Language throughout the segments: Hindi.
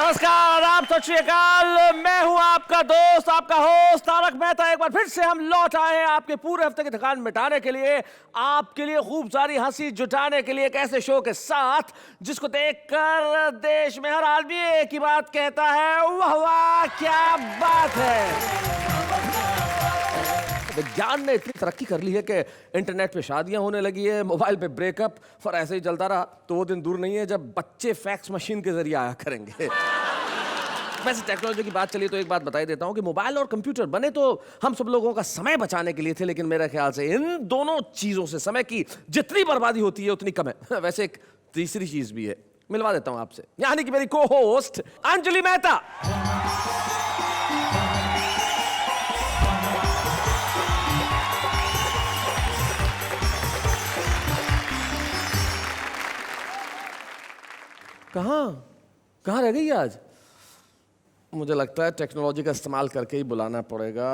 नमस्कार, आप सत श्री अकाल। मैं हूं आपका दोस्त, आपका होस्ट तारक मेहता। एक बार फिर से हम लौट आए हैं आपके पूरे हफ्ते की थकान मिटाने के लिए, आपके लिए खूब सारी हंसी जुटाने के लिए, एक ऐसे शो के साथ जिसको देखकर देश में हर आदमी एक ही बात कहता है, वाह वाह क्या बात है। विज्ञान ने इतनी तरक्की कर ली है कि इंटरनेट पे शादियां होने लगी है, मोबाइल पे ब्रेकअप, और ऐसे ही चलता रहा तो वो दिन दूर नहीं है जब बच्चे फैक्स मशीन के जरिए आया करेंगे। वैसे टेक्नोलॉजी की बात चली तो एक बात बता देता हूं कि मोबाइल और कंप्यूटर बने तो हम सब लोगों का समय बचाने के लिए थे, लेकिन मेरे ख्याल से इन दोनों चीजों से समय की जितनी बर्बादी होती है उतनी कम है। वैसे एक तीसरी चीज भी है, मिलवा देता हूं आपसे, यानी कि मेरी को होस्ट अंजलि मेहता। कहाँ रह गई आज? मुझे लगता है टेक्नोलॉजी का इस्तेमाल करके ही बुलाना पड़ेगा।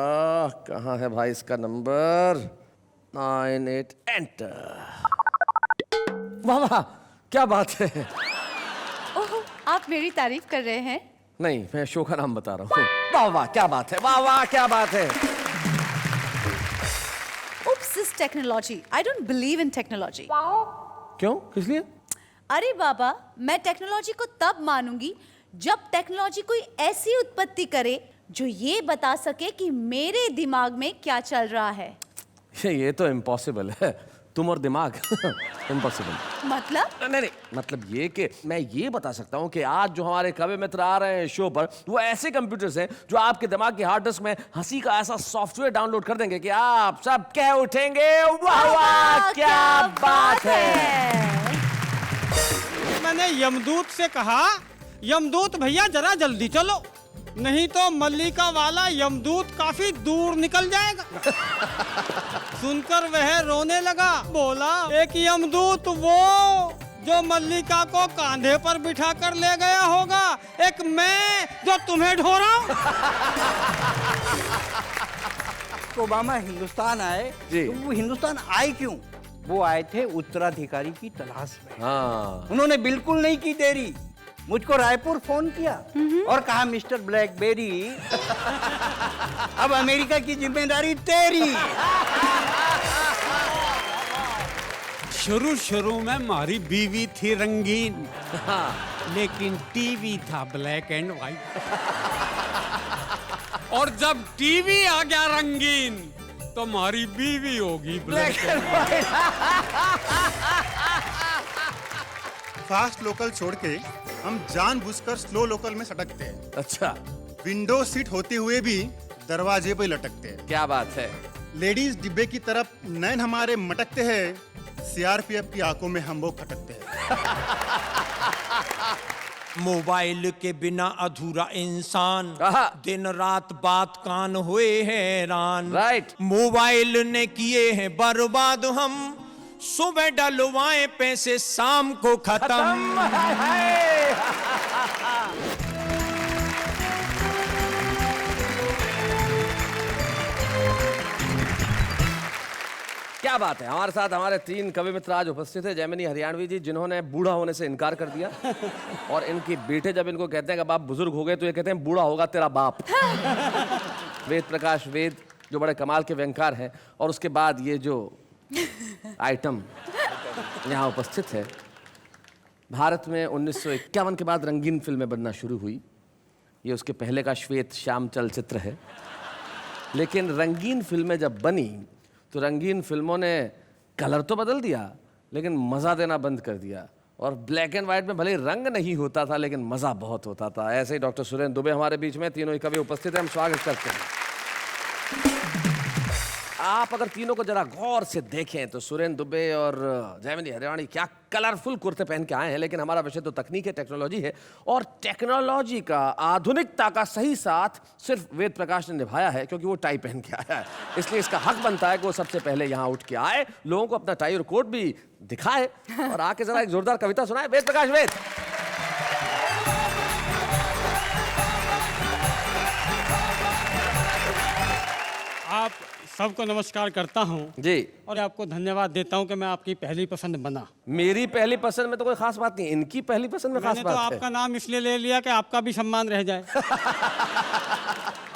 कहाँ है भाई इसका नंबर? 98 एंटर। वाह वाह क्या बात है। ओह, आप मेरी तारीफ कर रहे हैं? नहीं, मैं शो का नाम बता रहा हूँ। वाह वाह क्या बात है, वाह वाह क्या बात है। Oops, this technology. I don't believe in technology. क्यों? किस लिए? अरे बाबा, मैं टेक्नोलॉजी को तब मानूंगी जब टेक्नोलॉजी कोई ऐसी उत्पत्ति करे जो ये बता सके कि मेरे दिमाग में क्या चल रहा है। ये तो इम्पॉसिबल है, तुम और दिमाग। इम्पॉसिबल मतलब? नहीं, मतलब ये कि मैं ये बता सकता हूँ कि आज जो हमारे कवि मित्र आ रहे हैं शो पर, वो ऐसे कंप्यूटर्स हैं जो आपके दिमाग की हार्ड डिस्क में हंसी का ऐसा सॉफ्टवेयर डाउनलोड कर देंगे कि आप सब कह उठेंगे, वाह वाह क्या बात है। मैंने यमदूत से कहा, यमदूत भैया जरा जल्दी चलो, नहीं तो मल्लिका वाला यमदूत काफी दूर निकल जाएगा। सुनकर वह रोने लगा, बोला एक यमदूत वो जो मल्लिका को कांधे पर बिठा कर ले गया होगा, एक मैं जो तुम्हें ढो रहा हूं। ओबामा हिंदुस्तान आए तो वो हिंदुस्तान आए क्यों? वो आए थे उत्तराधिकारी की तलाश में। हाँ। उन्होंने बिल्कुल नहीं की देरी, मुझको रायपुर फोन किया और कहा मिस्टर ब्लैकबेरी अब अमेरिका की जिम्मेदारी तेरी। शुरू में हमारी बीवी थी रंगीन, लेकिन टीवी था ब्लैक एंड व्हाइट। और जब टीवी आ गया रंगीन तो हमारी बीवी होगी black and white. Fast local छोड़ के हम जानबूझकर स्लो लोकल में सटकते हैं। अच्छा, विंडो सीट होते हुए भी दरवाजे पे लटकते हैं। क्या बात है। लेडीज डिब्बे की तरफ नैन हमारे मटकते हैं, सीआरपीएफ की आंखों में हम वो खटकते हैं। मोबाइल के बिना अधूरा इंसान, दिन रात बात कान हुए हैरान। राइट। मोबाइल ने किए हैं बर्बाद हम, सुबह डलवाए पैसे शाम को खत्म। क्या बात है। हमारे साथ हमारे तीन कवि मित्र आज उपस्थित है। जैमिनी हरियाणवी जी, जिन्होंने बूढ़ा होने से इनकार कर दिया, और इनके बेटे जब इनको कहते हैं कि बाप बुजुर्ग हो गए तो ये कहते हैं बूढ़ा होगा तेरा बाप। वेद प्रकाश वेद, जो बड़े कमाल के व्यंगकार हैं। और उसके बाद ये जो आइटम यहाँ उपस्थित है, भारत में 1951 के बाद रंगीन फिल्में बनना शुरू हुई। ये उसके पहले का श्वेत श्याम चलचित्र है। लेकिन रंगीन फिल्में जब बनी तो रंगीन फिल्मों ने कलर तो बदल दिया, लेकिन मज़ा देना बंद कर दिया। और ब्लैक एंड व्हाइट में भले रंग नहीं होता था, लेकिन मज़ा बहुत होता था। ऐसे ही डॉक्टर सुरेंद्र दुबे हमारे बीच में, तीनों ही कवि उपस्थित हैं, हम स्वागत करते हैं। आप अगर तीनों को जरा गौर से देखें तो सुरेंद्र दुबे और जैमिनी हरियाणवी क्या कलरफुल कुर्ते पहन के आए हैं। लेकिन हमारा विषय तो तकनीक है, टेक्नोलॉजी है, और टेक्नोलॉजी का आधुनिकता का सही साथ सिर्फ वेद प्रकाश ने निभाया है, क्योंकि वो टाई पहन के आया है। इसलिए इसका हक बनता है कि वो सबसे पहले यहाँ उठ के आए, लोगों को अपना टाई और कोट भी दिखाए, और आके जरा एक जोरदार कविता सुनाए। वेद प्रकाश वेद। आप सबको नमस्कार करता हूँ जी। और आपको धन्यवाद देता हूँ कि मैं आपकी पहली पसंद बना। मेरी पहली पसंद में तो कोई खास बात नहीं, इनकी पहली पसंद में खास मैंने तो बात है। आपका नाम इसलिए ले लिया कि आपका भी सम्मान रह जाए।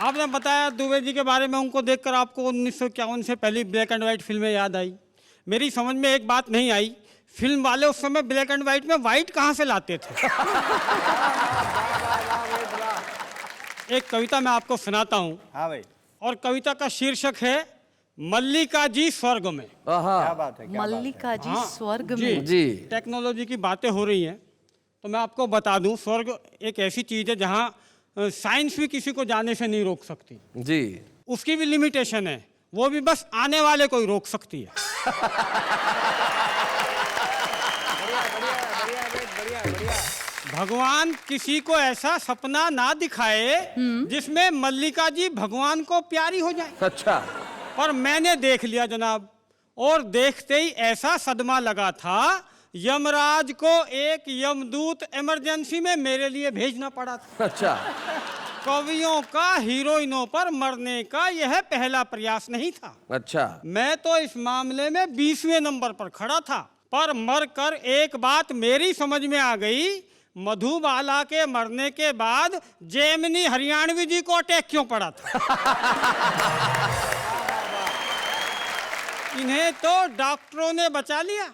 आपने बताया दुबे जी के बारे में, उनको देखकर आपको 1951 से पहली ब्लैक एंड व्हाइट फिल्में याद आई। मेरी समझ में एक बात नहीं आई, फिल्म वाले उस समय ब्लैक एंड व्हाइट में व्हाइट कहाँ से लाते थे? एक कविता मैं आपको सुनाता हूँ। हाँ भाई, और कविता का शीर्षक है मल्लिका जी स्वर्ग में। क्या बात है, क्या बात है। मल्लिका जी हाँ, स्वर्ग जी। में। जी। टेक्नोलॉजी की बातें हो रही हैं तो मैं आपको बता दूं, स्वर्ग एक ऐसी चीज़ है जहां साइंस भी किसी को जाने से नहीं रोक सकती। जी। उसकी भी लिमिटेशन है, वो भी बस आने वाले को ही रोक सकती है। भगवान किसी को ऐसा सपना ना दिखाए जिसमें मल्लिका जी भगवान को प्यारी हो जाए। अच्छा। पर मैंने देख लिया जनाब, और देखते ही ऐसा सदमा लगा था, यमराज को एक यमदूत इमरजेंसी में मेरे लिए भेजना पड़ा था। अच्छा। कवियों का हीरोइनों पर मरने का यह पहला प्रयास नहीं था। अच्छा। मैं तो इस मामले में 20वें नंबर पर खड़ा था, पर मरकर एक बात मेरी समझ में आ गई, मधुबाला के मरने के बाद जेमिनी हरियाणवी जी को अटैक क्यों पड़ा था। इन्हें तो डॉक्टरों ने बचा लिया,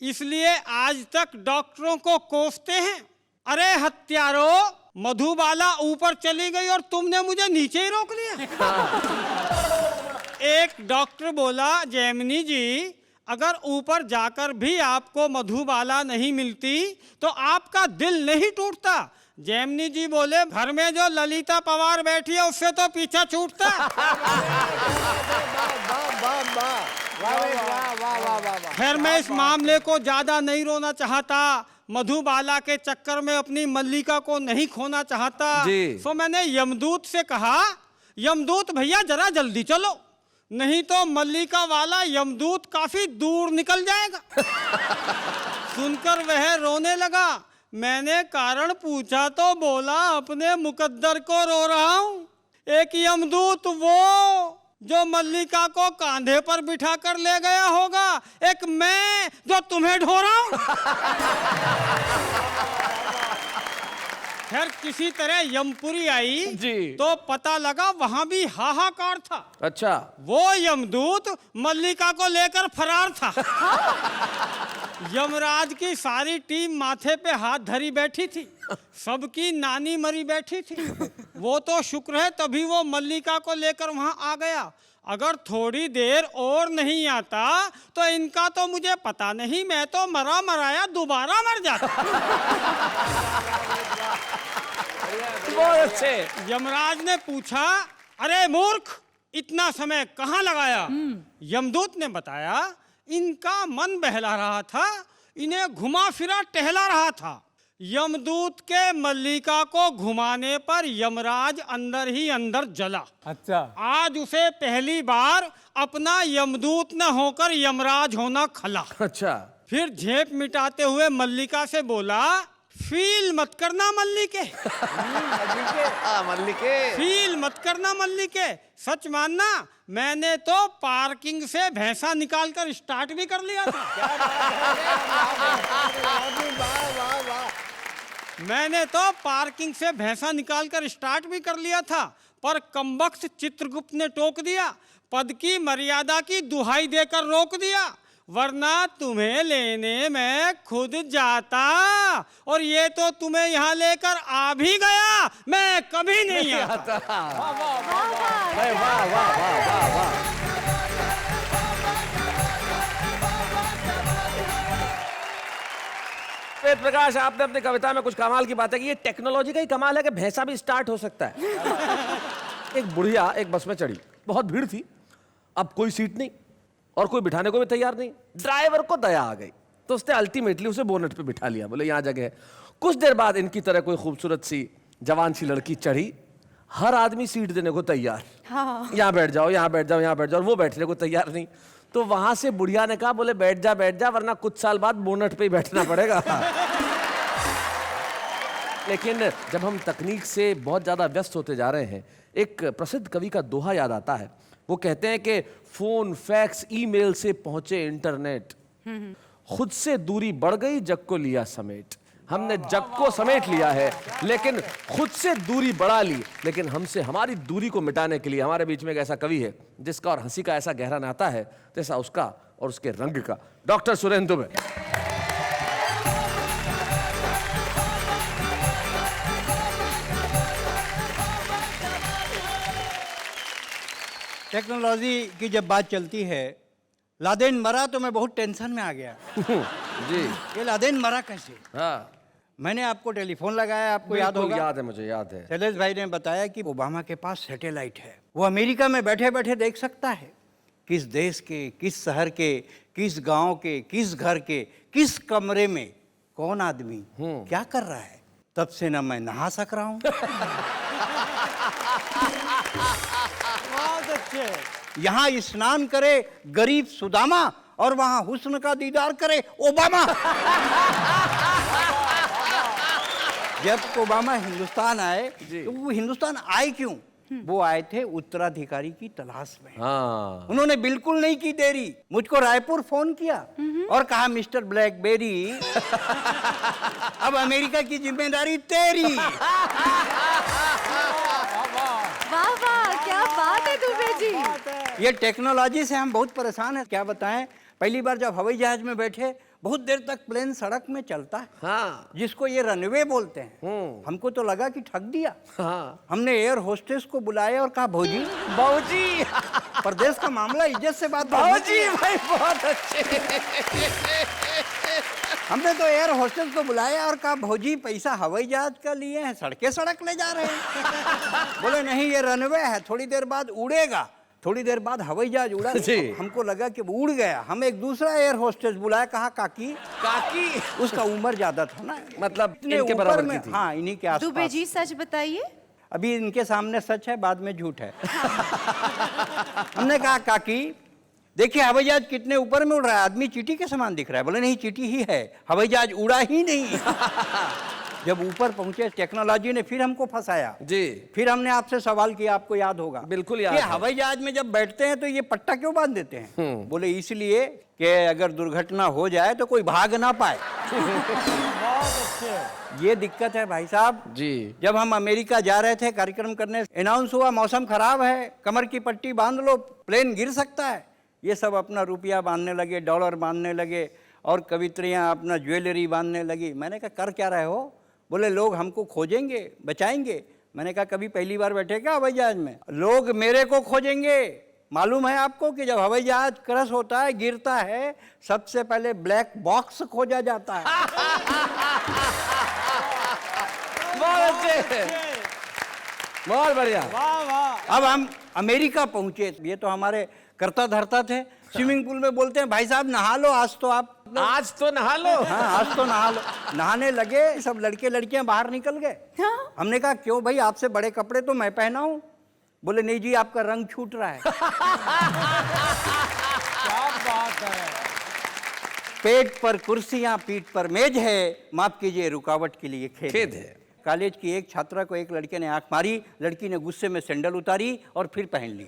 इसलिए आज तक डॉक्टरों को कोसते हैं। अरे हत्यारों, मधुबाला ऊपर चली गई और तुमने मुझे नीचे ही रोक लिया। एक डॉक्टर बोला, जेमिनी जी अगर ऊपर जाकर भी आपको मधुबाला नहीं मिलती तो आपका दिल नहीं टूटता। जेमिनी जी बोले, घर में जो ललिता पवार बैठी है उससे तो पीछा छूटता। खैर मैं इस मामले को ज्यादा नहीं रोना चाहता, मधुबाला के चक्कर में अपनी मल्लिका को नहीं खोना चाहता। तो मैंने यमदूत से कहा, यमदूत भैया जरा जल्दी चलो, नहीं तो मल्लिका वाला यमदूत काफी दूर निकल जाएगा। सुनकर वह रोने लगा। मैंने कारण पूछा तो बोला, अपने मुकद्दर को रो रहा हूँ। एक यमदूत वो जो मल्लिका को कांधे पर बिठा कर ले गया होगा, एक मैं जो तुम्हें ढो रहा हूँ। खैर किसी तरह यमपुरी आई जी। तो पता लगा वहां भी हाहाकार था। अच्छा। वो यमदूत मल्लिका को लेकर फरार था। यमराज की सारी टीम माथे पे हाथ धरी बैठी थी, सबकी नानी मरी बैठी थी। वो तो शुक्र है तभी वो मल्लिका को लेकर वहां आ गया, अगर थोड़ी देर और नहीं आता तो इनका तो मुझे पता नहीं, मैं तो मरा मराया दोबारा मर जाता। बहुत अच्छे। यमराज ने पूछा, अरे मूर्ख इतना समय कहाँ लगाया? यमदूत ने बताया, इनका मन बहला रहा था, इन्हें घुमा फिरा टहला रहा था। यमदूत के मल्लिका को घुमाने पर यमराज अंदर ही अंदर जला। अच्छा। आज उसे पहली बार अपना यमदूत न होकर यमराज होना खला। अच्छा। फिर झेप मिटाते हुए मल्लिका से बोला, फील मत करना मल्लिके। मल्लिके। फील मत करना मल्लिके, सच मानना मैंने तो पार्किंग से भैंसा निकालकर स्टार्ट भी कर लिया था। मैंने तो पार्किंग से भैंसा निकालकर स्टार्ट भी कर लिया था, पर कमबख्त चित्रगुप्त ने टोक दिया, पद की मर्यादा की दुहाई देकर रोक दिया, वरना तुम्हें लेने मैं खुद जाता, और ये तो तुम्हें यहाँ लेकर आ भी गया, मैं कभी नहीं आता। वाह वाह वाह वाह। वेद प्रकाश, आपने अपनी कविता में कुछ कमाल की बातें की। ये टेक्नोलॉजी का ही कमाल है कि भैंसा भी स्टार्ट हो सकता है। एक बुढ़िया एक बस में चढ़ी, बहुत भीड़ थी, अब कोई सीट नहीं और कोई बिठाने को भी तैयार नहीं। ड्राइवर को दया आ गई तो उसने अल्टीमेटली उसे बोनट पे बिठा लिया, बोले यहाँ जगह है। कुछ देर बाद इनकी तरह कोई खूबसूरत सी जवान सी लड़की चढ़ी, हर आदमी सीट देने को तैयार, यहाँ बैठ जाओ, यहाँ बैठ जाओ, यहाँ बैठ जाओ, और वो बैठने को तैयार नहीं। तो वहां से बुढ़िया ने कहा, बोले बैठ जा वरना कुछ साल बाद बोनट पे ही बैठना पड़ेगा। लेकिन जब हम तकनीक से बहुत ज्यादा व्यस्त होते जा रहे हैं, एक प्रसिद्ध कवि का दोहा याद आता है, वो कहते हैं कि फोन, फैक्स, ईमेल से पहुंचे इंटरनेट, खुद से दूरी बढ़ गई, जग को लिया समेट। हमने जग को समेट लिया है, लेकिन खुद से दूरी बढ़ा ली। लेकिन हमसे हमारी दूरी को मिटाने के लिए हमारे बीच में एक ऐसा कवि है जिसका और हंसी का ऐसा गहरा नाता है जैसा उसका और उसके रंग का। डॉक्टर सुरेंद्र दुबे। टेक्नोलॉजी की जब बात चलती है, लादेन मरा तो मैं बहुत टेंशन में आ गया। जी। ये लादेन मरा कैसे? हाँ, मैंने आपको टेलीफोन लगाया, आपको याद बिल्कुल होगा। याद है, मुझे याद है। शैलेश भाई ने बताया कि ओबामा के पास सैटेलाइट है, वो अमेरिका में बैठे बैठे देख सकता है किस देश के, किस शहर के, किस गांव के, किस घर के, किस कमरे में कौन आदमी क्या कर रहा है। तब से ना मैं नहा सक रहा हूं। बहुत अच्छे। यहाँ स्नान करे गरीब सुदामा और वहां हुस्न का दीदार करे ओबामा। जब ओबामा हिंदुस्तान आए तो वो हिंदुस्तान आए क्यों? वो आए थे उत्तराधिकारी की तलाश में। हाँ। उन्होंने बिल्कुल नहीं की देरी, मुझको रायपुर फोन किया और कहा मिस्टर ब्लैकबेरी अब अमेरिका की जिम्मेदारी तेरी। वाह वाह, क्या बात है दुबे जी। ये टेक्नोलॉजी से हम बहुत परेशान हैं, क्या बताएं। पहली बार जब हवाई जहाज में बैठे, बहुत देर तक प्लेन सड़क में चलता है, हाँ। जिसको ये रनवे बोलते हैं। हमको तो लगा कि ठग दिया। हाँ। हमने एयर होस्टेस को बुलाया और कहा भौजी, बाबूजी, प्रदेश का मामला इज्जत से बात बाबूजी भाई बहुत अच्छे। हमने तो एयर होस्टेस को बुलाया और कहा भौजी पैसा हवाई जहाज का लिए हैं, सड़के सड़क ले जा रहे हैं। बोले नहीं, ये रनवे है, थोड़ी देर बाद उड़ेगा। थोड़ी देर बाद हवाई जहाज उड़ा। हमको लगा कि वो उड़ गया। हम एक दूसरा एयर होस्टेस बुलाया, कहा काकी। काकी, उसका उम्र ज्यादा था ना, मतलब इतने इनके ऊपर बराबर में। की थी। हाँ, इन्हीं के दुबे आसपास। जी सच बताइए। अभी इनके सामने सच है, बाद में झूठ है। हमने कहा काकी देखिए हवाई जहाज कितने ऊपर में उड़ रहा है, आदमी चींटी के समान दिख रहा है। बोले नहीं, चींटी ही है, हवाई जहाज उड़ा ही नहीं। जब ऊपर पहुंचे, टेक्नोलॉजी ने फिर हमको फंसाया जी। फिर हमने आपसे सवाल किया, आपको याद होगा। बिल्कुल याद ये है। हवाई जहाज में जब बैठते हैं तो ये पट्टा क्यों बांध देते हैं? बोले इसलिए कि अगर दुर्घटना हो जाए तो कोई भाग ना पाए। बहुत अच्छे। ये दिक्कत है भाई साहब जी। जब हम अमेरिका जा रहे थे कार्यक्रम करने, अनाउंस हुआ मौसम खराब है, कमर की पट्टी बांध लो, प्लेन गिर सकता है। ये सब अपना रुपया बांधने लगे, डॉलर बांधने लगे और कवित्रियां अपना ज्वेलरी बांधने लगी। मैंने कहा कर क्या रहे हो? बोले लोग हमको खोजेंगे, बचाएंगे। मैंने कहा कभी पहली बार बैठे क्या हवाई जहाज में? लोग मेरे को खोजेंगे। मालूम है आपको कि जब हवाई जहाज क्रश होता है, गिरता है, सबसे पहले ब्लैक बॉक्स खोजा जाता है। बहुत अच्छे, बहुत बढ़िया। वाह वाह। अब हम अमेरिका पहुंचे, ये तो हमारे करता धरता थे। स्विमिंग पूल में बोलते हैं भाई साहब नहा लो आज तो आप। आज तो नहा लो। हाँ, आज तो नहा लो। नहाने लगे, सब लड़के लड़कियां बाहर निकल गए। हाँ? हमने कहा क्यों भाई, आपसे बड़े कपड़े तो मैं पहना हूं। बोले नहीं जी, आपका रंग छूट रहा है। क्या बात है। पेट पर कुर्सियां, पीठ पर मेज है, माफ कीजिए रुकावट के लिए खेद है। कॉलेज की एक छात्रा को एक लड़के ने आंख मारी, लड़की ने गुस्से में सैंडल उतारी और फिर पहन ली।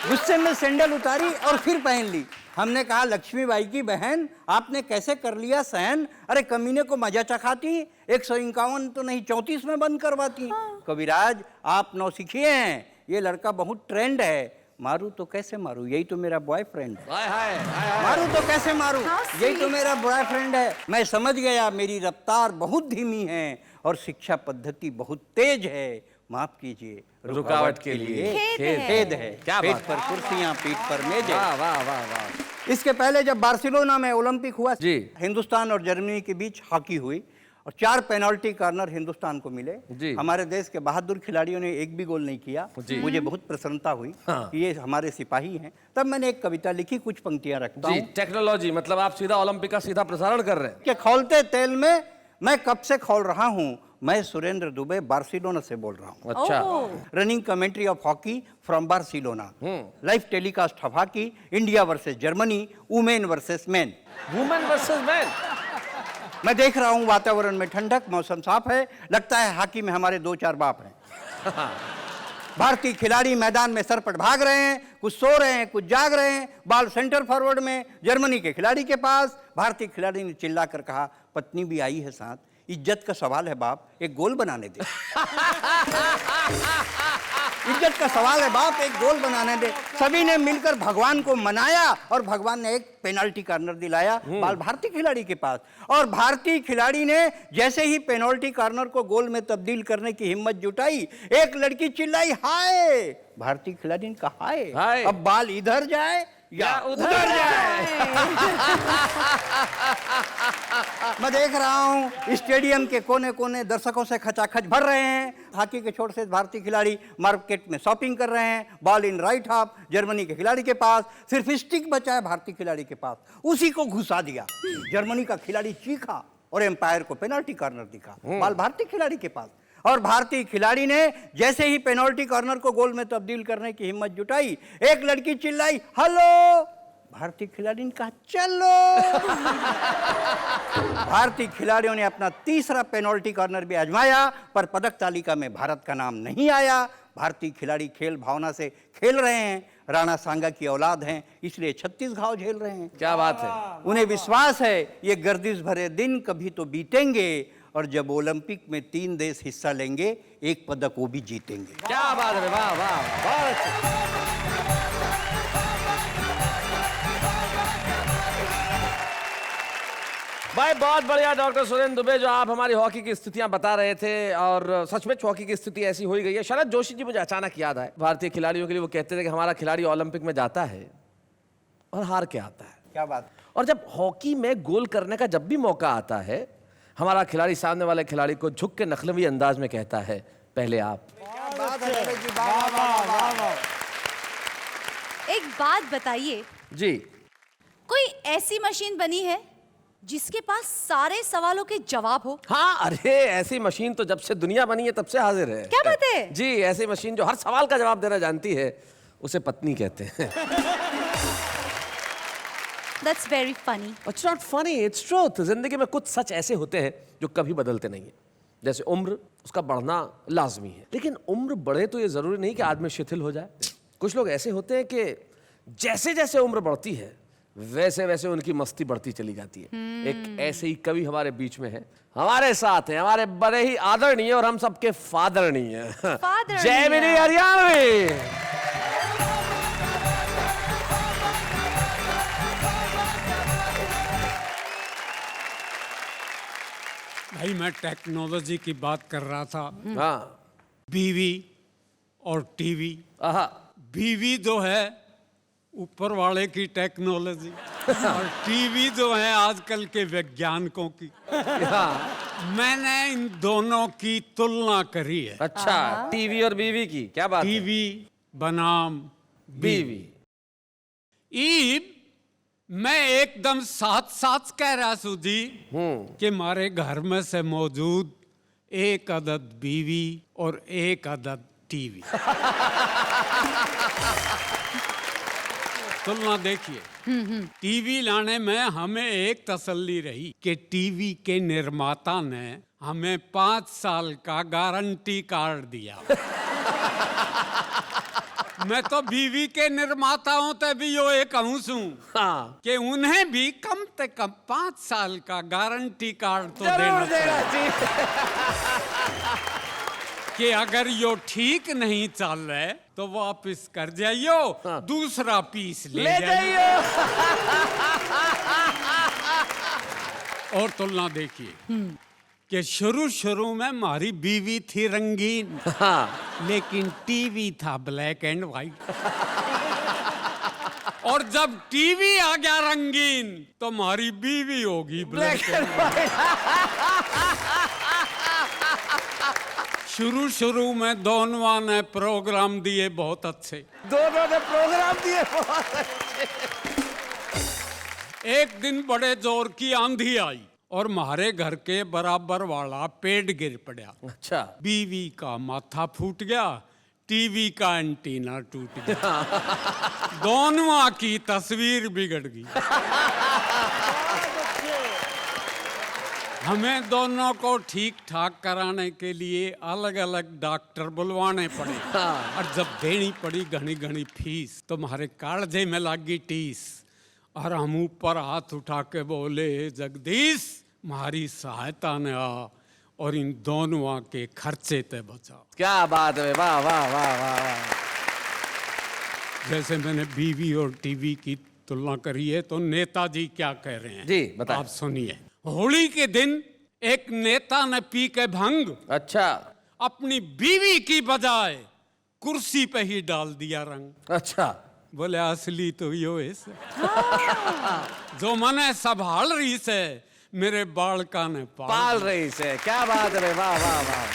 गुस्से में सैंडल उतारी और फिर पहन ली। हमने कहा लक्ष्मीबाई की बहन, आपने कैसे कर लिया सहन? अरे कमीने को मजा चखाती, 151 तो नहीं 34 में बंद करवाती। कविराज आप नौसिखिए हैं, ये लड़का बहुत ट्रेंड है। मारू तो कैसे मारू, यही तो मेरा बॉयफ्रेंड है। हाय हाय हाय हाय। मारू तो कैसे मारू, हाँ, यही तो मेरा बॉयफ्रेंड है। मैं समझ गया मेरी रफ्तार बहुत धीमी है और शिक्षा पद्धति बहुत तेज है, माफ कीजिए रुकावट के लिए खेद है। क्या पेट बात पर कुर्सियां, पीठ पर मेज है। वाह वाह वाह वाह। इसके पहले जब बार्सिलोना में ओलंपिक हुआ जी। हिंदुस्तान और जर्मनी के बीच हॉकी हुई और 4 पेनल्टी कॉर्नर हिंदुस्तान को मिले। जी। हमारे देश के बहादुर खिलाड़ियों ने एक भी गोल नहीं किया। जी। मुझे बहुत प्रसन्नता हुई हाँ। कि ये हमारे सिपाही हैं। तब मैंने एक कविता लिखी, कुछ पंक्तियां रखता जी। हूँ। टेक्नोलॉजी मतलब आप सीधा ओलंपिक का सीधा प्रसारण कर रहे हैं। कि खौलते तेल में मैं कब से खौल रहा हूँ, मैं सुरेंद्र दुबे बार्सिलोना से बोल रहा हूँ। अच्छा। Oh, running commentary of hockey from Barcelona, live telecast of hockey, India versus Germany, women versus man. Women versus man. मैं देख रहा हूँ वातावरण में ठंडक, मौसम साफ है, लगता है हॉकी में हमारे 2-4 बाप हैं। भारतीय खिलाड़ी मैदान में सरपट भाग रहे हैं, कुछ सो रहे हैं, कुछ जाग रहे हैं। बॉल सेंटर फॉरवर्ड में जर्मनी के खिलाड़ी के पास। भारतीय खिलाड़ी ने चिल्लाकर कहा, पत्नी भी आई है साथ, इज्जत का सवाल है बाप, एक गोल बनाने दे। इज्जत का सवाल है बाप, एक गोल बनाने दे। सभी ने मिलकर भगवान को मनाया और भगवान ने एक पेनल्टी कॉर्नर दिलाया बॉल भारतीय खिलाड़ी के पास। और भारतीय खिलाड़ी ने जैसे ही पेनल्टी कॉर्नर को गोल में तब्दील करने की हिम्मत जुटाई, एक लड़की चिल्लाई, हाय। भारतीय खिलाड़ी ने कहा, हाय, अब बॉल इधर जाए या उधर जाए। मैं देख रहा हूं स्टेडियम के कोने कोने दर्शकों से खचाखच भर रहे हैं। हॉकी के छोर से भारतीय खिलाड़ी मार्केट में शॉपिंग कर रहे हैं। Ball in right half Germany के खिलाड़ी के पास, सिर्फ स्टिक बचा है भारतीय खिलाड़ी के पास, उसी को घुसा दिया। जर्मनी का खिलाड़ी चीखा और एम्पायर को पेनल्टी कॉर्नर दिखा। बॉल भारतीय खिलाड़ी के पास और भारतीय खिलाड़ी ने जैसे ही पेनल्टी कॉर्नर को गोल में तब्दील करने की हिम्मत जुटाई, एक लड़की चिल्लाई, हेलो। भारतीय खिलाड़ी ने कहा, चलो। भारतीय खिलाड़ियों ने अपना तीसरा पेनल्टी कॉर्नर भी आजमाया, पर पदक तालिका में भारत का नाम नहीं आया। भारतीय खिलाड़ी खेल भावना से खेल रहे हैं, राणा सांगा की औलाद हैं, इसलिए 36 घाव झेल रहे हैं। क्या बात है। उन्हें विश्वास है ये गर्दिश भरे दिन कभी तो बीतेंगे और जब ओलंपिक में 3 देश हिस्सा लेंगे, एक पदक वो भी जीतेंगे। क्या बात है, वाह वाह, बहुत अच्छा। भाई बहुत बढ़िया डॉक्टर सुरेंद्र दुबे, जो आप हमारी हॉकी की स्थितियां बता रहे थे, और सच में हॉकी की स्थिति ऐसी हो ही गई है। शरद जोशी जी मुझे अचानक याद आए, भारतीय खिलाड़ियों के लिए वो कहते थे कि हमारा खिलाड़ी ओलंपिक में जाता है और हार के आता है। क्या बात। और जब हॉकी में गोल करने का जब भी मौका आता है, हमारा खिलाड़ी सामने वाले खिलाड़ी को झुक के नखलवी अंदाज में कहता है, पहले आप। एक बात बताइए जी। कोई ऐसी मशीन बनी है जिसके पास सारे सवालों के जवाब हो? हाँ, अरे ऐसी मशीन तो जब से दुनिया बनी है तब से हाजिर है। क्या बात है? जी, ऐसी मशीन जो हर सवाल का जवाब देना जानती है, उसे पत्नी कहते हैं। That's very funny. It's not funny, it's truth. जिंदगी में कुछ सच ऐसे होते हैं जो कभी बदलते नहीं है। जैसे उम्र, उसका बढ़ना लाजमी है, लेकिन उम्र बढ़े तो ये जरूरी नहीं कि आदमी शिथिल हो जाए। कुछ लोग ऐसे होते हैं कि जैसे जैसे उम्र बढ़ती है वैसे वैसे उनकी मस्ती बढ़ती चली जाती है। एक ऐसे ही कवि हमारे बीच में है, हमारे साथ हैं, हमारे बड़े ही आदरणीय और हम सबके फादरणीय जैमिनी हरियाणवी। भाई मैं टेक्नोलॉजी की बात कर रहा था। हाँ, बीवी और टीवी। बीवी जो है ऊपर वाले की टेक्नोलॉजी और टीवी जो है आजकल के वैज्ञानिकों की। मैंने इन दोनों की तुलना करी है। अच्छा, टीवी और बीवी की क्या बात है? टीवी बनाम बीवी। ईब मैं एकदम साथ साथ कह रहा सुधी कि हमारे घर में से मौजूद एक अदद बीवी और एक अदद टीवी। तुलना देखिए। टीवी लाने में हमें एक तसल्ली रही कि टीवी के निर्माता ने हमें 5 साल का गारंटी कार्ड दिया। मैं तो बीवी के निर्माताओं ते भी यो एक कहूँ कि उन्हें भी कम से कम 5 साल का गारंटी कार्ड तो देना चाहिए कि अगर यो ठीक नहीं चल रहे तो वापिस कर जाइयो। दूसरा पीस ले जाइयो। और तुलना देखिए कि शुरू में हमारी बीवी थी रंगीन, लेकिन टीवी था ब्लैक एंड व्हाइट। और जब टीवी आ गया रंगीन तो हमारी बीवी होगी ब्लैक एंड व्हाइट। शुरू में दोनों ने प्रोग्राम दिए बहुत अच्छे। एक दिन बड़े जोर की आंधी आई और हमारे घर के बराबर वाला पेड़ गिर पड़ा। अच्छा। बीवी का माथा फूट गया, टीवी का एंटीना टूट गया। दोनों की तस्वीर बिगड़ गई। हमें दोनों को ठीक ठाक कराने के लिए अलग अलग डॉक्टर बुलवाने पड़े। और जब देनी पड़ी घनी घनी फीस, तुम्हारे कालजे में लगी टीस। और हम ऊपर हाथ उठा के बोले, जगदीश हमारी सहायता ने आ और इन दोनों के खर्चे ते बचा। क्या बात है, वाह वाह वाह वाह वाह। जैसे मैंने बीवी और टीवी की तुलना करी है, तो नेताजी क्या कह रहे हैं जी बताएं। आप सुनिए। होली के दिन एक नेता ने पी के भंग अच्छा अपनी बीवी की बजाय कुर्सी पे ही डाल दिया रंग। अच्छा, बोले असली तो यो है जो मने संभाल रही से मेरे बालका ने पाल रही से। क्या बात है, वाह वाह वाह।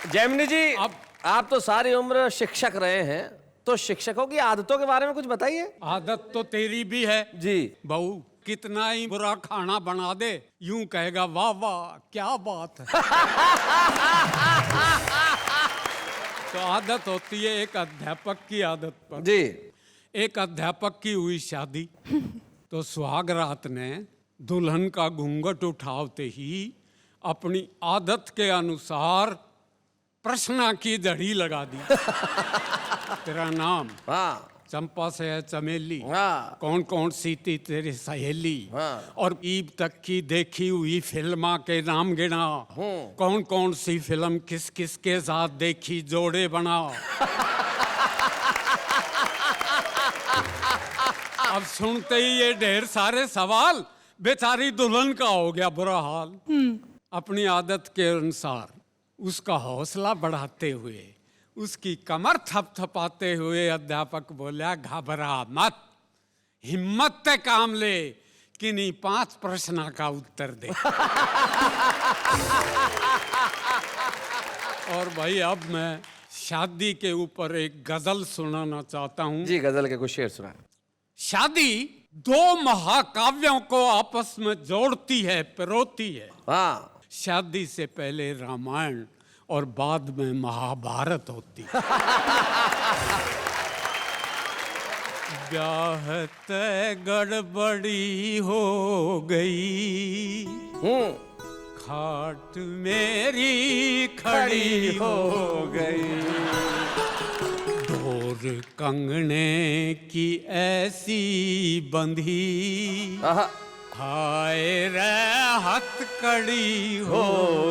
जैमिनी जी, अब आप तो सारी उम्र शिक्षक रहे हैं, तो शिक्षकों की आदतों के बारे में कुछ बताइए। आदत तो तेरी भी है जी। बहू कितना ही बुरा खाना बना दे, यूं कहेगा वाह वाह क्या बात है। तो आदत होती है एक अध्यापक की आदत पर। जी। एक अध्यापक की हुई शादी, तो सुहाग रात ने दुल्हन का घूंघट उठाते ही अपनी आदत के अनुसार प्रश्न की जड़ी लगा दी। तेरा नाम? हाँ। चंपा से है चमेली। हाँ। कौन कौन सी थी तेरी सहेली? हाँ। और ईद तक की देखी हुई फिल्मा के नाम गिना। कौन कौन सी फिल्म किस किस के साथ देखी, जोड़े बना। अब सुनते ही ये ढेर सारे सवाल, बेचारी दुल्हन का हो गया बुरा हाल। अपनी आदत के अनुसार उसका हौसला बढ़ाते हुए, उसकी कमर थपथपाते हुए अध्यापक बोला, घबरा मत, हिम्मत से काम ले, किन्हीं 5 प्रश्न का उत्तर दे। और भाई अब मैं शादी के ऊपर एक गजल सुनाना चाहता हूँ। जी, गजल के कुछ शेर सुनाएं। शादी 2 महाकाव्यों को आपस में जोड़ती है, पिरोती है। हाँ। शादी से पहले रामायण और बाद में महाभारत होती। ब्याह तय गड़बड़ी हो गई, खाट मेरी खड़ी हो गई। ढोर कंगने की ऐसी बंधी, हाय रे हथकड़ी हो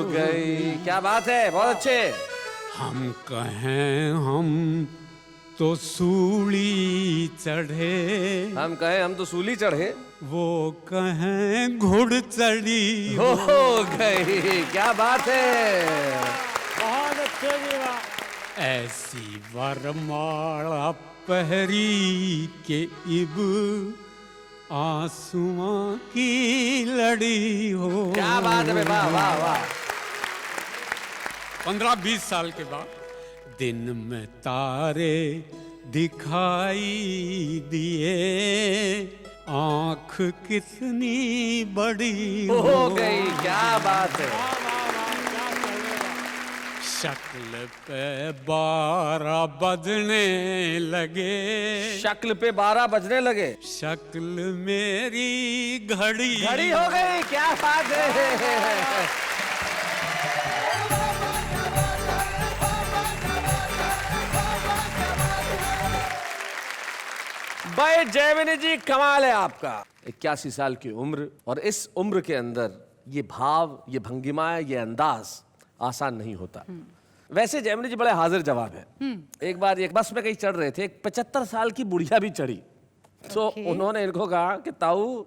गई। क्या बात है, बहुत अच्छे। हम कहें हम तो सूली चढ़े, हम कहें हम तो सूली चढ़े, वो कहें घुड़ चढ़ी हो गई। क्या बात है, बहुत अच्छे विवाह। ऐसी वरमाला पहरी के इब आंसुओं की लड़ी हो। क्या बात है, वाह वाह वाह। 15-20 साल के बाद दिन में तारे दिखाई दिए, आंख कितनी बड़ी हो गई। क्या बात है। शक्ल पे 12 बजने लगे, शक्ल पे 12 बजने लगे, शक्ल मेरी घड़ी घड़ी हो गई। क्या बात है। भाई जैमिनी जी, कमाल है आपका। 81 साल की उम्र, और इस उम्र के अंदर ये भाव, ये भंगिमा, ये अंदाज आसान नहीं होता। वैसे जैमिनी जी बड़े हाजिर जवाब है। एक बार एक बस में कहीं चढ़ रहे थे, एक 75 साल की बुढ़िया भी चढ़ी, तो उन्होंने इनको कहा कि ताऊ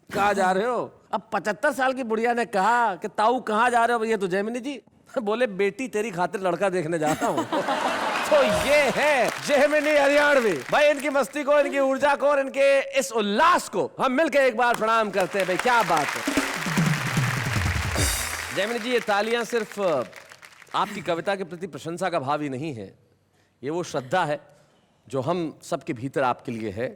कहाँ जा रहे हो? अब 75 साल की बुढ़िया ने कहा कि ताऊ कहाँ जा रहे हो? ये तो जैमिनी जी बोले, बेटी तेरी खातिर लड़का देखने जाता हूँ। तो ये है जैमिनी हरियाणवी। भाई इनकी मस्ती को, इनकी ऊर्जा को और इनके इस उल्लास को हम मिलकर एक बार प्रणाम करते हैं। भाई क्या बात है। जैमिनी जी, ये तालियां सिर्फ आपकी कविता के प्रति प्रशंसा का भाव ही नहीं है, ये वो श्रद्धा है जो हम सबके भीतर आपके लिए है।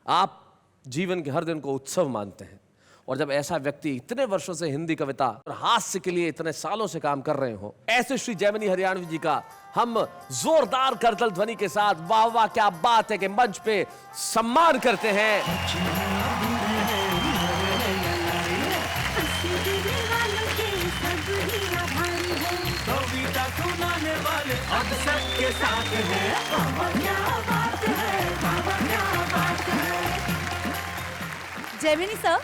आप जीवन के हर दिन को उत्सव मानते हैं, और जब ऐसा व्यक्ति इतने वर्षों से हिंदी कविता और हास्य के लिए इतने सालों से काम कर रहे हो, ऐसे श्री जैमिनी हरियाणवी जी का हम जोरदार करतल ध्वनि के साथ वाह वाह क्या बात है के मंच पे सम्मान करते हैं। दुनिया भारी है, कविता सुनाने वाले अब सबके साथ है। बाबा क्या बात है, बाबा क्या बात है। जेमिनी सर,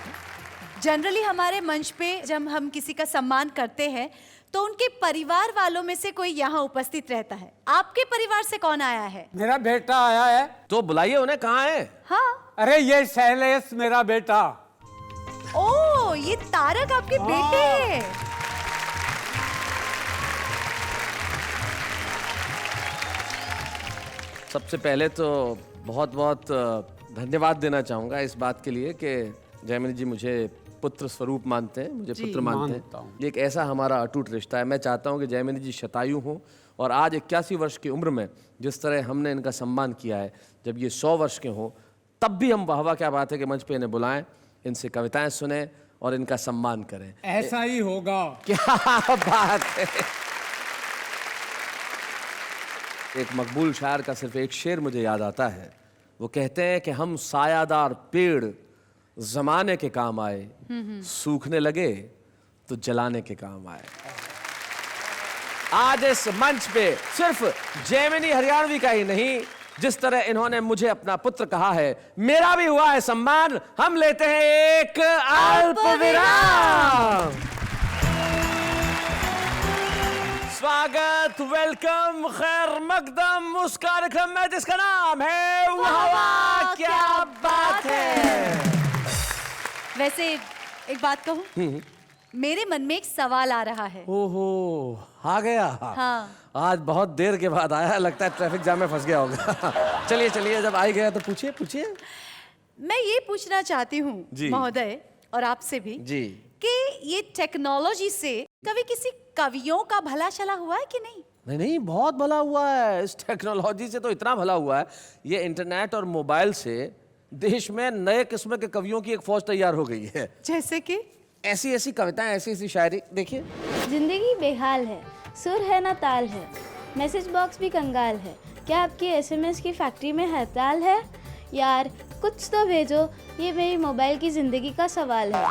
जनरली हमारे मंच पे जब हम किसी का सम्मान करते हैं तो उनके परिवार वालों में से कोई यहाँ उपस्थित रहता है। आपके परिवार से कौन आया है? मेरा बेटा आया है। तो बुलाइए उन्हें, कहाँ है? हाँ। अरे ये शैलेश मेरा बेटा। ओ, ये तारक आपके बेटे हैं। सबसे पहले तो बहुत बहुत धन्यवाद देना चाहूँगा इस बात के लिए कि जयमिनी जी मुझे पुत्र स्वरूप मानते हैं, मुझे पुत्र मानते हैं। ये एक ऐसा हमारा अटूट रिश्ता है। मैं चाहता हूँ कि जयमिनी जी शतायु हों और आज 81 वर्ष की उम्र में जिस तरह हमने इनका सम्मान किया है, जब ये 100 वर्ष के हों तब भी हम वाह क्या बात है कि मंच पे इन्हें बुलाएं, इनसे कविताएं सुने और इनका सम्मान करें। ऐसा ही होगा। क्या बात है। एक मकबूल शायर का सिर्फ एक शेर मुझे याद आता है। वो कहते हैं कि हम सायादार पेड़ जमाने के काम आए, सूखने लगे तो जलाने के काम आए। आज इस मंच पे सिर्फ जयमिनी हरियाणवी का ही नहीं, जिस तरह इन्होंने मुझे अपना पुत्र कहा है, मेरा भी हुआ है सम्मान। हम लेते हैं एक अल्प विराम। स्वागत, वेलकम, खैर मकदम उस कार्यक्रम में जिसका नाम है वाह क्या बात है। वैसे एक बात कहूँ, मेरे मन में एक सवाल आ रहा है। ओहो, आ गया। हाँ। आज बहुत देर के बाद आया, लगता है ट्रैफिक जाम में फंस गया होगा। चलिए चलिए, जब आ ही गया तो पूछिए पूछिए। मैं ये पूछना चाहती हूँ जी। महोदय और आपसे भी जी, कि ये टेक्नोलॉजी से कभी किसी कवियों का भला चला हुआ है कि नहीं? नहीं नहीं, बहुत भला हुआ है। इस टेक्नोलॉजी से तो इतना भला हुआ है, ये इंटरनेट और मोबाइल से देश में नए किस्म के कवियों की एक फौज तैयार हो गई है। जैसे कि ऐसी ऐसी कविताएं, ऐसी ऐसी शायरी। देखिए, जिंदगी बेहाल है, सुर है ना ताल है, मैसेज बॉक्स भी कंगाल है, क्या आपकी एसएमएस की फैक्ट्री में हड़ताल है? यार कुछ तो भेजो, ये मेरी मोबाइल की जिंदगी का सवाल है।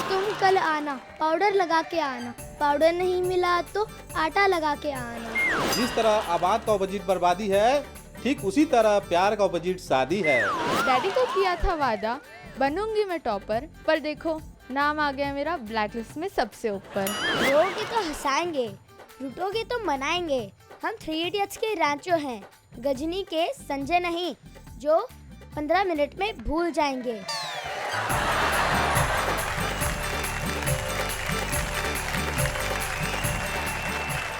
तुम कल आना, पाउडर लगा के आना, पाउडर नहीं मिला तो आटा लगा के आना। जिस तरह आबाद का अपोजिट बर्बादी है, ठीक उसी तरह प्यार का अपोजिट शादी है। डैडी को किया था वादा, बनूंगी मैं टॉपर, पर देखो नाम आ गया मेरा ब्लैकलिस्ट में सबसे ऊपर। रोओगे तो हंसाएंगे, रूठोगे तो मनाएंगे। हम 3 इडियट्स के रांचो हैं, गजनी के संजय नहीं, जो 15 मिनट में भूल जाएंगे।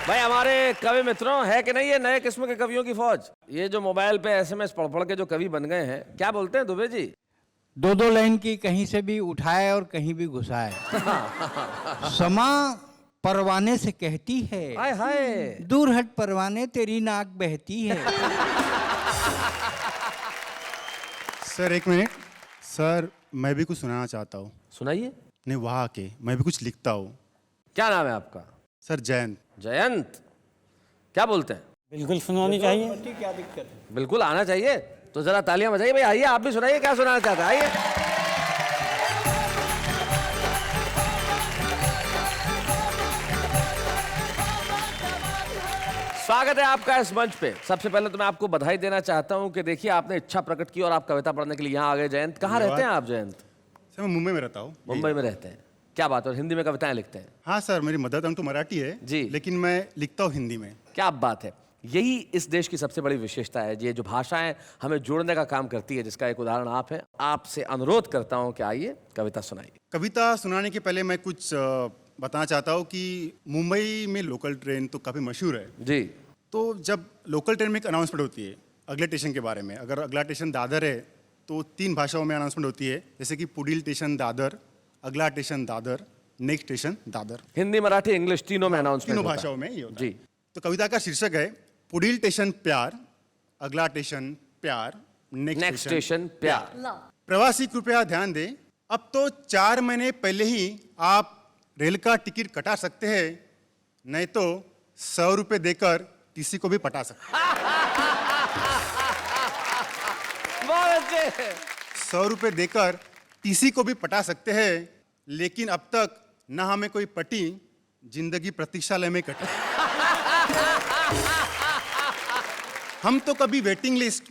भाई हमारे कवि मित्रों, है कि नहीं ये नए किस्म के कवियों की फौज? ये जो मोबाइल पे एसएमएस पढ़ पढ़ के जो कवि बन गए हैं, क्या बोलते हैं दुबे जी? 2-2 लाइन की कहीं से भी उठाए और कहीं भी घुसाए। समा परवाने से कहती है, हाय हाय, दूर हट परवाने तेरी नाक बहती है। सर एक मिनट, सर मैं भी कुछ सुनाना चाहता हूँ। सुनाइए। नहीं वहाँ के, मैं भी कुछ लिखता हूँ। क्या नाम है आपका? सर जयंत। जयंत, क्या बोलते हैं? बिल्कुल सुनानी चाहिए। क्या दिक्कत है? बिल्कुल आना चाहिए। तो जरा तालियां बजाइए भाई। आइए आप भी सुनाइए, क्या सुनाना चाहते हैं, आइए। स्वागत है आपका इस मंच पे। सबसे पहले तो मैं आपको बधाई देना चाहता हूं कि देखिए आपने इच्छा प्रकट की और आप कविता पढ़ने के लिए यहाँ आ गए। जयंत, कहाँ रहते हैं आप जयंत? सर मैं मुंबई में रहता हूँ। मुंबई में रहते हैं, क्या बात है। और हिंदी में कविताएं लिखते हैं? हाँ सर, मेरी मदर टंग तो मराठी है जी, लेकिन मैं लिखता हूँ हिंदी में। क्या बात है। यही इस देश की सबसे बड़ी विशेषता है, ये जो भाषाएं हमें जोड़ने का काम करती है, जिसका एक उदाहरण आप हैं। आपसे अनुरोध करता हूं कि आइए कविता सुनाइए। कविता सुनाने के पहले मैं कुछ बताना चाहता हूँ कि मुंबई में लोकल ट्रेन तो काफ़ी मशहूर है जी। तो जब लोकल ट्रेन में एक अनाउंसमेंट होती है अगले स्टेशन के बारे में, अगर अगला स्टेशन दादर है तो 3 भाषाओं में अनाउंसमेंट होती है, जैसे कि पुडील स्टेशन दादर, अगला station Dadar, next station Dadar. Hindi, Marathi, English तीनों में अनाउंसमेंट, तीनों भाषाओं में ये होता जी। है। तो कविता का शीर्षक है पुडील स्टेशन प्यार, अगला स्टेशन प्यार, नेक्स्ट स्टेशन प्यार। प्रवासी कृपया ध्यान दें, अब तो 4 महीने पहले ही आप रेल का टिकट कटा सकते हैं, नहीं तो 100 रुपए देकर टीसी को भी पटा सकते हैं। बहुत अच्छे। 100 रुपए देकर टीसी को भी पटा सकते हैं, लेकिन अब तक न हमें कोई पटी जिंदगी प्रतीक्षालय में कटी। हम तो कभी वेटिंग लिस्ट,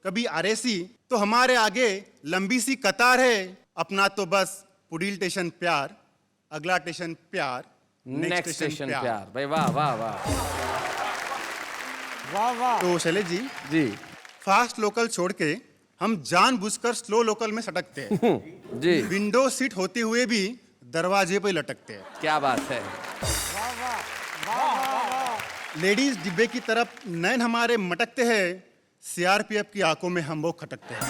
कभी आरएसी, तो हमारे आगे लंबी सी कतार है। अपना तो बस पुडील स्टेशन प्यार, अगला स्टेशन प्यार, नेक्स्ट स्टेशन प्यार। भाई वाह वाह वाह वाह वाह। तो शैलेश जी, जी फास्ट लोकल छोड़ के हम जानबूझकर स्लो लोकल में सटकते हैं। जी विंडो सीट होते हुए भी दरवाजे पे लटकते हैं। क्या बात है। लेडीज डिब्बे की तरफ नैन हमारे मटकते हैं, सीआरपीएफ की आंखों में हम वो खटकते हैं।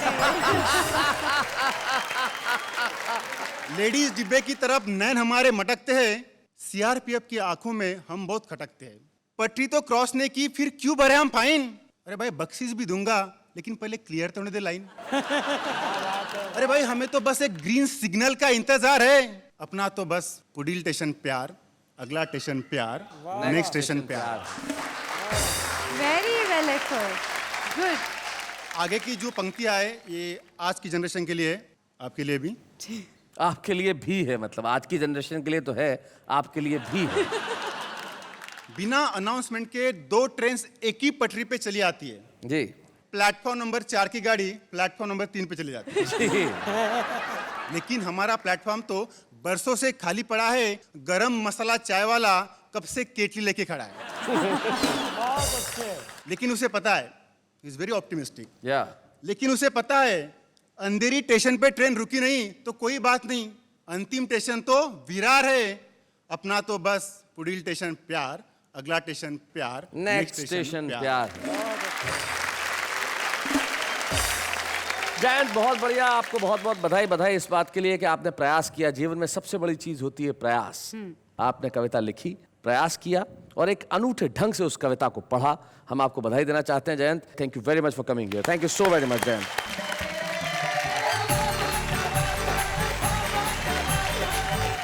लेडीज डिब्बे की तरफ नैन हमारे मटकते हैं, सीआरपीएफ की आंखों में हम बहुत खटकते हैं। पटरी तो क्रॉस ने की, फिर क्यों भरे हम फाइन? अरे भाई बख्शीश भी दूंगा, लेकिन पहले क्लियर तो होने दे लाइन। अरे भाई हमें तो बस एक ग्रीन सिग्नल का इंतजार है। अपना तो बस पुडील स्टेशन प्यार, अगला स्टेशन प्यार, नेक्स्ट स्टेशन प्यार। Very well effort, good. आगे की जो पंक्तियां है ये आज की जनरेशन के लिए है, आपके लिए भी। आपके लिए भी है, मतलब आज की जनरेशन के लिए तो है, आपके लिए भी है। बिना अनाउंसमेंट के 2 ट्रेन एक ही पटरी पे चली आती है जी। प्लेटफॉर्म नंबर 4 की गाड़ी प्लेटफॉर्म नंबर 3 पे चली जाती है। लेकिन हमारा प्लेटफॉर्म तो बरसों से खाली पड़ा है। गरम मसाला चाय वाला कब से केटली लेके खड़ा है। लेकिन उसे पता है, इज वेरी ऑप्टिमिस्टिक। लेकिन उसे पता है अंधेरी स्टेशन पे ट्रेन रुकी नहीं तो कोई बात नहीं, अंतिम स्टेशन तो विरार है। अपना तो बस पुडील स्टेशन प्यार, अगला स्टेशन प्यार, नेक्स्ट स्टेशन प्यार। जयंत बहुत बढ़िया, आपको बहुत बहुत बधाई इस बात के लिए कि आपने प्रयास किया। जीवन में सबसे बड़ी चीज होती है प्रयास। आपने कविता लिखी, प्रयास किया और एक अनूठे ढंग से उस कविता को पढ़ा। हम आपको बधाई देना चाहते हैं Jayant. Thank you very much for coming here. Thank you so very much Jayant.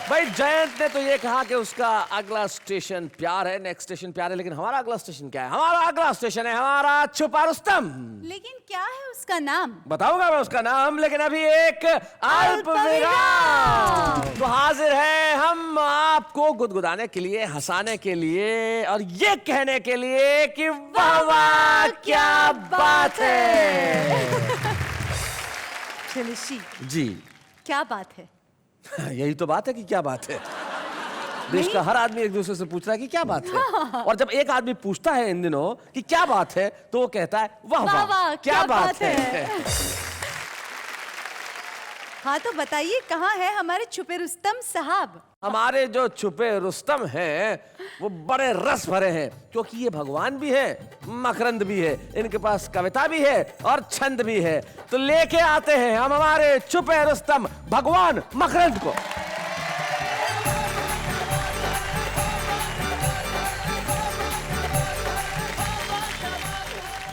भाई जयंत ने तो ये कहा कि उसका अगला स्टेशन प्यार है, नेक्स्ट स्टेशन प्यार है, लेकिन हमारा अगला स्टेशन क्या है? हमारा अगला स्टेशन है हमारा छुपा रुस्तम। लेकिन क्या है उसका नाम? बताऊंगा मैं उसका नाम, लेकिन अभी एक अल्प विराम। तो हाजिर है हम आपको गुदगुदाने के लिए, हंसाने के लिए और ये कहने के लिए कि वाह वाह क्या बात है। शैलेशी जी क्या बात है? यही तो बात है कि क्या बात है। देश का हर आदमी एक दूसरे से पूछ रहा है कि क्या बात है। और जब एक आदमी पूछता है इन दिनों कि क्या बात है, तो वो कहता है वाह वाह वाह क्या बात है। हाँ तो बताइए कहाँ है हमारे छुपे रुस्तम साहब? हमारे जो छुपे रुस्तम हैं वो बड़े रस भरे हैं, क्योंकि ये भगवान भी है, मकरंद भी है, इनके पास कविता भी है और छंद भी है। तो लेके आते हैं हम हमारे छुपे रुस्तम भगवान मकरंद को।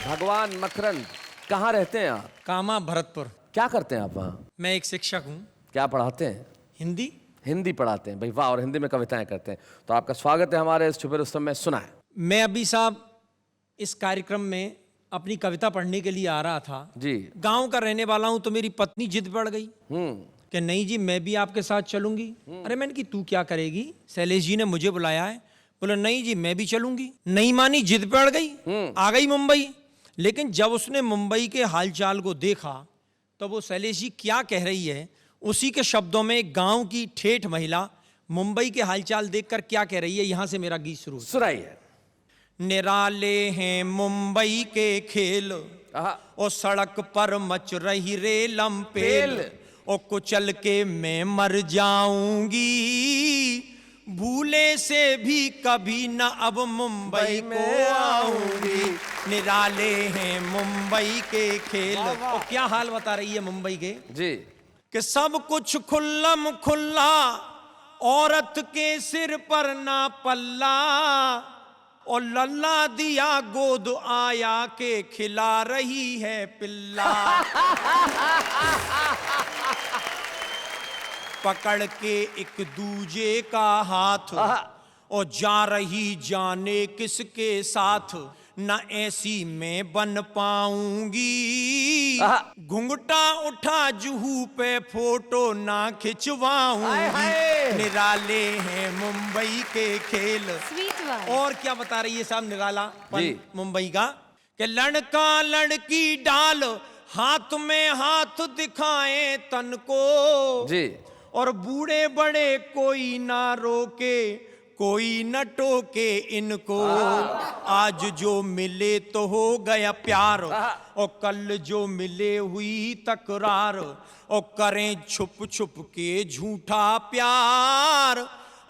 भगवान मकरंद, कहाँ रहते हैं आप? कामा भरतपुर। क्या करते हैं आप वहाँ? मैं एक शिक्षक हूँ। क्या पढ़ाते हैं? हिंदी। हिंदी पढ़ाते हैं भाई, वाह। और हिंदी में कविताएं करते हैं। तो आपका स्वागत है हमारे इस छुपे रुस्तम में। सुना है मैं अभी साहब इस कार्यक्रम में अपनी कविता पढ़ने के लिए आ रहा था जी। गांव का रहने वाला हूँ, तो मेरी पत्नी जिद पड़ गई कि नहीं जी मैं भी आपके साथ चलूंगी। अरे मैंने कि तू क्या करेगी? शैलेश जी ने मुझे बुलाया है। बोला नहीं जी मैं भी चलूंगी। नहीं मानी, जिद पड़ गई, आ गई मुंबई। लेकिन जब उसने मुंबई के हालचाल को देखा तो वो शैलेश जी क्या कह रही है, उसी के शब्दों में एक गांव की ठेठ महिला मुंबई के हालचाल देखकर क्या कह रही है, यहां से मेरा गीत शुरू। सुनाइए। निराले हैं मुंबई के खेल, और सड़क पर मच रही रेलम पेल, और कुचल के मैं मर जाऊंगी, भूले से भी कभी न अब मुंबई को आऊंगी। निराले हैं मुंबई के खेल। और क्या हाल बता रही है मुंबई के जी, कि सब कुछ खुल्लम खुल्ला, औरत के सिर पर ना पल्ला, और लल्ला दिया गोद आया के खिला रही है पिल्ला। पकड़ के एक दूजे का हाथ, और जा रही जाने किसके साथ, न ऐसी मैं बन पाऊंगी, घुंघटा उठा जुहू पे फोटो ना खिंचवाऊंगी। निराले हैं मुंबई के खेल। स्वीट वाला। और क्या बता रही है साहब निराला जी। मुंबई का कि लड़का लड़की डाल हाथ में हाथ दिखाए तन को जी। और बूढ़े बड़े कोई ना रोके कोई न टोके इनको। आज जो मिले तो हो गया प्यार और कल जो मिले हुई तकरार और करें छुप छुप के झूठा प्यार।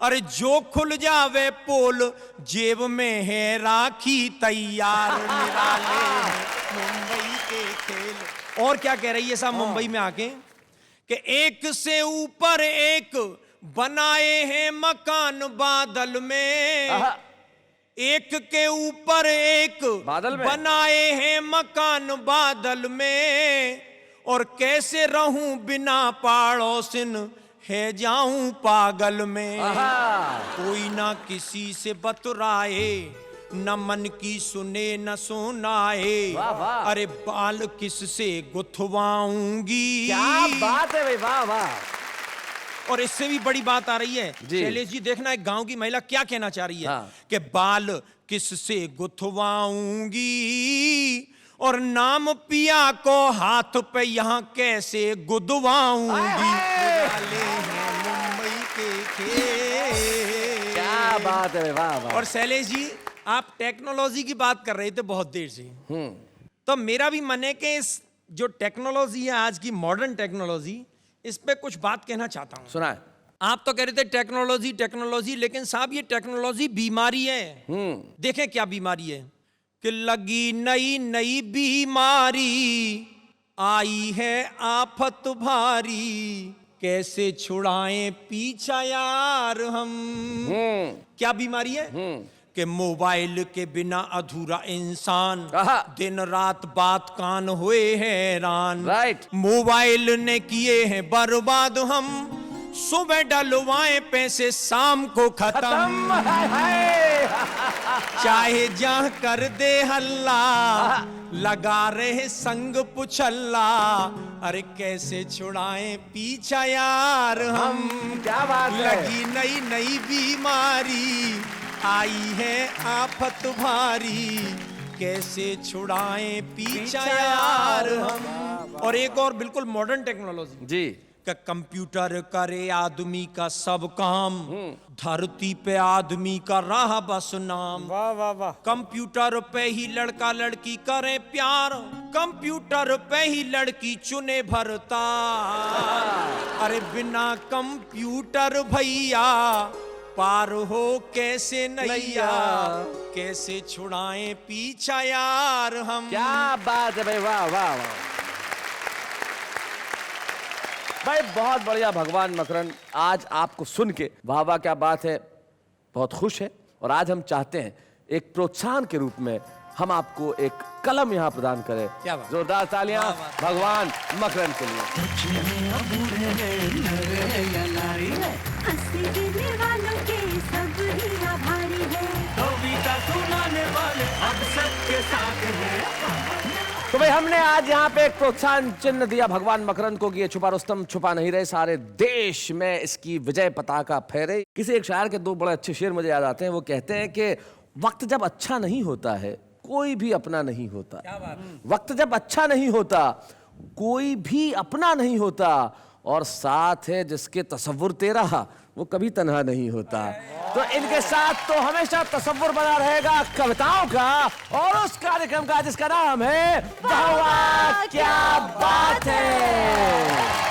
अरे जो खुल जावे पोल जेब में है राखी तैयार। निराले मुंबई के खेल। और क्या कह रही है साहब मुंबई में आके कि एक से ऊपर एक बनाए हैं मकान बादल में। एक के ऊपर एक बादल में बनाए हैं मकान बादल में। और कैसे रहूं बिना पड़ोसिन है जाऊं पागल में। कोई ना किसी से बतराए न मन की सुने न सुनाए। अरे बाल किससे गुथवाऊंगी। क्या बात है भाई, वाह वाह। और इससे भी बड़ी बात आ रही है शैलेश जी, देखना एक गांव की महिला क्या कहना चाह रही है कि बाल किससे गुथवाऊंगी और नाम पिया को हाथ पे यहाँ कैसे गुदवाऊंगी। मुंबई के खेल। क्या बात है, वाह वाह। और शैलेश जी आप टेक्नोलॉजी की बात कर रहे थे बहुत देर से, तो मेरा भी मन है कि इस जो टेक्नोलॉजी है आज की मॉडर्न टेक्नोलॉजी, इस पे कुछ बात कहना चाहता हूं। सुना है। आप तो कह रहे थे टेक्नोलॉजी टेक्नोलॉजी, लेकिन साहब ये टेक्नोलॉजी बीमारी है। देखें क्या बीमारी है कि लगी नई नई बीमारी आई है आफत भारी। कैसे छुड़ाएं पीछा यार हम। क्या बीमारी है कि मोबाइल के बिना अधूरा इंसान। दिन रात बात कान हुए हैरान। मोबाइल ने किए हैं बर्बाद हम। सुबह डलवाए पैसे शाम को खत्म। चाहे जहां कर दे हल्ला लगा रहे संग पुछल्ला। अरे कैसे छुड़ाएं पीछा यार हम। क्या बात है। लगी नई नई बीमारी आई है आफत भारी। कैसे छुड़ाएं पीछा यार हम। और एक और बिल्कुल मॉडर्न टेक्नोलॉजी जी का कंप्यूटर करे आदमी का सब काम। धरती पे आदमी का रहा बस नाम। वाह वाह वाह। कंप्यूटर पे ही लड़का लड़की करे प्यार। कंप्यूटर पे ही लड़की चुने भरता। अरे बिना कंप्यूटर भैया पार हो कैसे नैया। कैसे छुड़ाएं पीछा यार हम। क्या बात है भाई, वाह वाह वाह भाई, बहुत बढ़िया। भगवान मकरंद आज आपको सुन के वाह वाह क्या बात है, बहुत खुश है। और आज हम चाहते हैं एक प्रोत्साहन के रूप में हम आपको एक कलम यहाँ प्रदान करें। क्या बात। जोरदार तालियां भगवान मकरंद के लिए। तो भाई हमने आज यहाँ पे एक प्रोत्साहन चिन्ह दिया भगवान मकरंद को कि ये छुपा रुस्तम छुपा नहीं रहे, सारे देश में इसकी विजय पताका फहरे। किसी एक शायर के दो बड़े अच्छे शेर मुझे याद आते हैं। वो कहते हैं कि वक्त जब अच्छा नहीं होता है कोई भी अपना नहीं होता। वक्त जब अच्छा नहीं होता कोई भी अपना नहीं होता। और साथ है जिसके तसव्वुर तेरा वो कभी तन्हा नहीं होता। तो इनके साथ तो हमेशा तसव्वुर बना रहेगा कविताओं का और उस कार्यक्रम का जिसका नाम है वाह वाह क्या बात है।